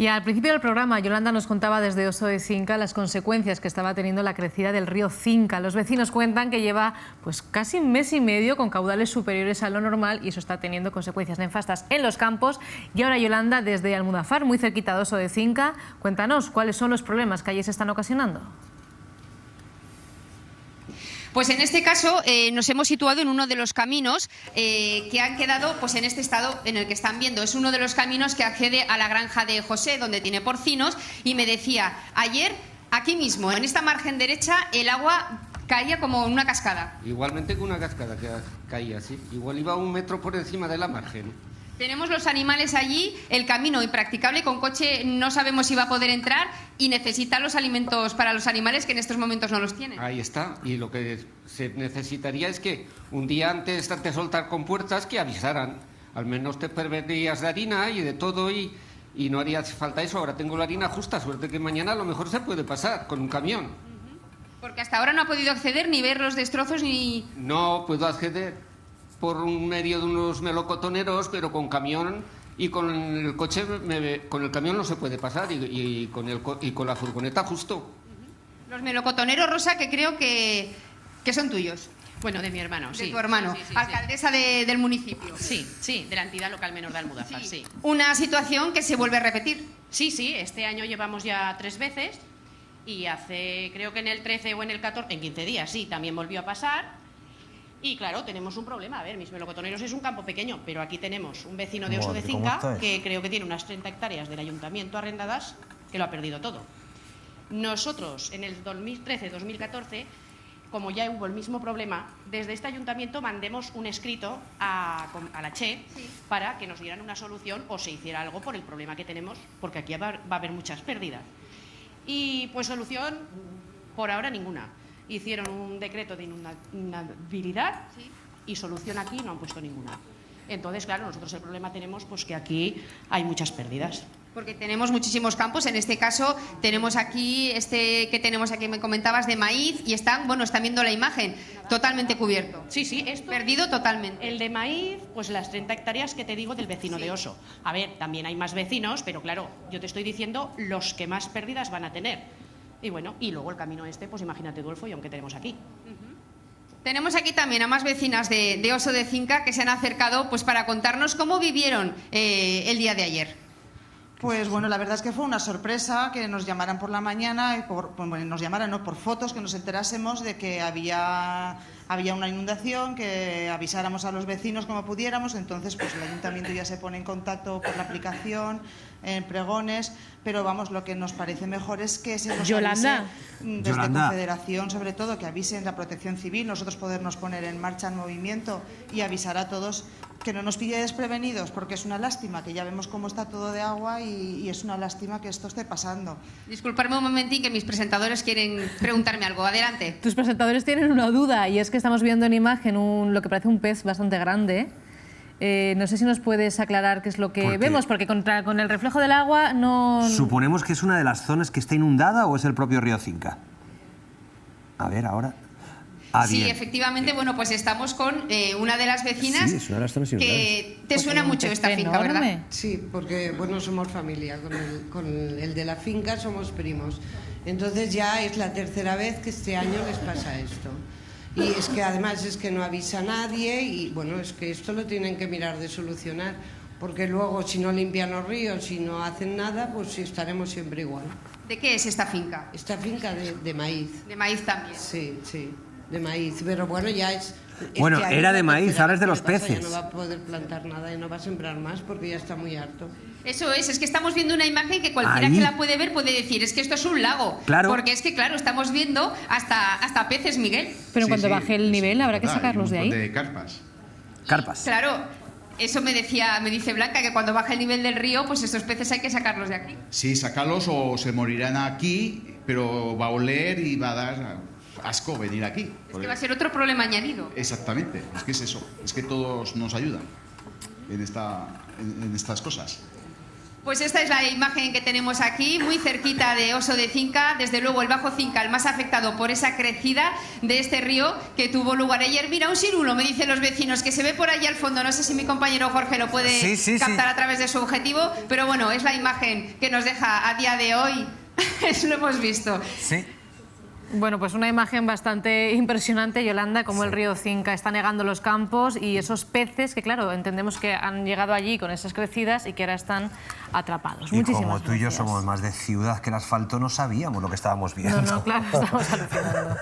Y al principio del programa, Yolanda nos contaba desde Oso de Cinca las consecuencias que estaba teniendo la crecida del río Cinca. Los vecinos cuentan que lleva pues casi un mes y medio con caudales superiores a lo normal y eso está teniendo consecuencias nefastas en los campos. Y ahora, Yolanda, desde Almudafar, muy cerquita de Oso de Cinca, cuéntanos cuáles son los problemas que allí se están ocasionando. Pues en este caso nos hemos situado en uno de los caminos que han quedado pues en este estado en el que están viendo. Es uno de los caminos que accede a la granja de José, donde tiene porcinos, y me decía, ayer aquí mismo, en esta margen derecha, el agua caía como una cascada. Igualmente que una cascada que caía, sí. Igual iba 1 metro por encima de la margen. Tenemos los animales allí, el camino impracticable, con coche no sabemos si va a poder entrar y necesita los alimentos para los animales que en estos momentos no los tienen. Ahí está, y lo que se necesitaría es que un día antes de soltar con puertas que avisaran, al menos te perderías de harina y de todo y no haría falta eso. Ahora tengo la harina justa, suerte que mañana a lo mejor se puede pasar con un camión. Porque hasta ahora no ha podido acceder ni ver los destrozos ni... No puedo acceder por un medio de unos melocotoneros, pero con camión y con el coche, con el camión no se puede pasar y con la furgoneta justo. Los melocotoneros, Rosa, que creo que son tuyos. Bueno, de mi hermano, sí. De tu hermano, sí, alcaldesa del municipio. Sí, de la entidad local menor de Almudafar, sí. Una situación que se vuelve a repetir. Sí, este año llevamos ya 3 veces y creo que en el 13 o en el 14, en 15 días, sí, también volvió a pasar. Y claro, tenemos un problema. A ver, mis melocotoneros es un campo pequeño, pero aquí tenemos un vecino de Oso de Cinca que creo que tiene unas 30 hectáreas del ayuntamiento arrendadas que lo ha perdido todo. Nosotros, en el 2013-2014, como ya hubo el mismo problema, desde este ayuntamiento mandemos un escrito a la Che para que nos dieran una solución o se hiciera algo por el problema que tenemos, porque aquí va a haber muchas pérdidas. Y pues solución, por ahora ninguna. Hicieron un decreto de inundabilidad y solución aquí no han puesto ninguna. Entonces, claro, nosotros el problema tenemos pues que aquí hay muchas pérdidas. Porque tenemos muchísimos campos, en este caso tenemos aquí, que tenemos aquí, me comentabas, de maíz, y están viendo la imagen, totalmente cubierto. Sí, esto... Perdido totalmente. El de maíz, pues las 30 hectáreas que te digo del vecino de Oso. A ver, también hay más vecinos, pero claro, yo te estoy diciendo los que más pérdidas van a tener. Y bueno, y luego el camino pues imagínate tú el follón que tenemos aquí. Tenemos aquí también a más vecinas de Oso de Cinca que se han acercado pues para contarnos cómo vivieron el día de ayer. Pues bueno, la verdad es que fue una sorpresa que nos llamaran por la mañana, y por fotos, que nos enterásemos de que había una inundación, que avisáramos a los vecinos como pudiéramos. Entonces pues el ayuntamiento ya se pone en contacto por la aplicación, en pregones, pero vamos, lo que nos parece mejor es que se nos avise desde Confederación, sobre todo, que avisen la Protección Civil, nosotros podernos poner en marcha en movimiento y avisar a todos, que no nos pille desprevenidos, porque es una lástima, que ya vemos cómo está todo de agua y es una lástima que esto esté pasando. Disculparme un momentín, que mis presentadores quieren preguntarme algo. Adelante. Tus presentadores tienen una duda, y es que estamos viendo en imagen lo que parece un pez bastante grande. No sé si nos puedes aclarar qué es lo que vemos, porque con el reflejo del agua no... ¿Suponemos que es una de las zonas que está inundada o es el propio río Cinca? A ver, ahora... Sí, bien. Efectivamente, pues estamos con una de las vecinas. Sí, es una de las zonas inundadas. Que te suena mucho esta finca, ¿verdad? Sí, porque somos familia, con el de la finca somos primos. Entonces ya es la 3ª vez que este año les pasa esto. Y es que además es que no avisa a nadie y es que esto lo tienen que mirar de solucionar, porque luego si no limpian los ríos, si no hacen nada, pues estaremos siempre igual. ¿De qué es esta finca? Esta finca de maíz. ¿De maíz también? Sí, de maíz, pero ya es... Bueno, era de maíz, ahora es de los peces. Ya no va a poder plantar nada y no va a sembrar más porque ya está muy harto. Eso es que estamos viendo una imagen que cualquiera que la puede ver puede decir, es que esto es un lago. Claro. Porque es que, claro, estamos viendo hasta peces, Miguel. Pero cuando baje el nivel habrá que sacarlos de ahí. De carpas. Carpas. Claro, eso me dice Blanca, que cuando baje el nivel del río, pues estos peces hay que sacarlos de aquí. Sí, sacarlos o se morirán aquí, pero va a oler y va a dar asco venir aquí. Es que va a ser otro problema añadido. Exactamente, es que es eso, es que todos nos ayudan en estas cosas. Pues esta es la imagen que tenemos aquí, muy cerquita de Oso de Cinca. Desde luego el Bajo Cinca, el más afectado por esa crecida de este río que tuvo lugar ayer. Mira, un cirulo, me dicen los vecinos, que se ve por allí al fondo. No sé si mi compañero Jorge lo puede captar a través de su objetivo, pero bueno, es la imagen que nos deja a día de hoy. Eso lo hemos visto. Sí. Bueno, pues una imagen bastante impresionante, Yolanda, como el río Cinca está negando los campos y esos peces que, claro, entendemos que han llegado allí con esas crecidas y que ahora están atrapados. Y Muchísimas como tú y yo gracias. somos más de ciudad que el asfalto, no sabíamos lo que estábamos viendo. No, claro, estamos alucinando.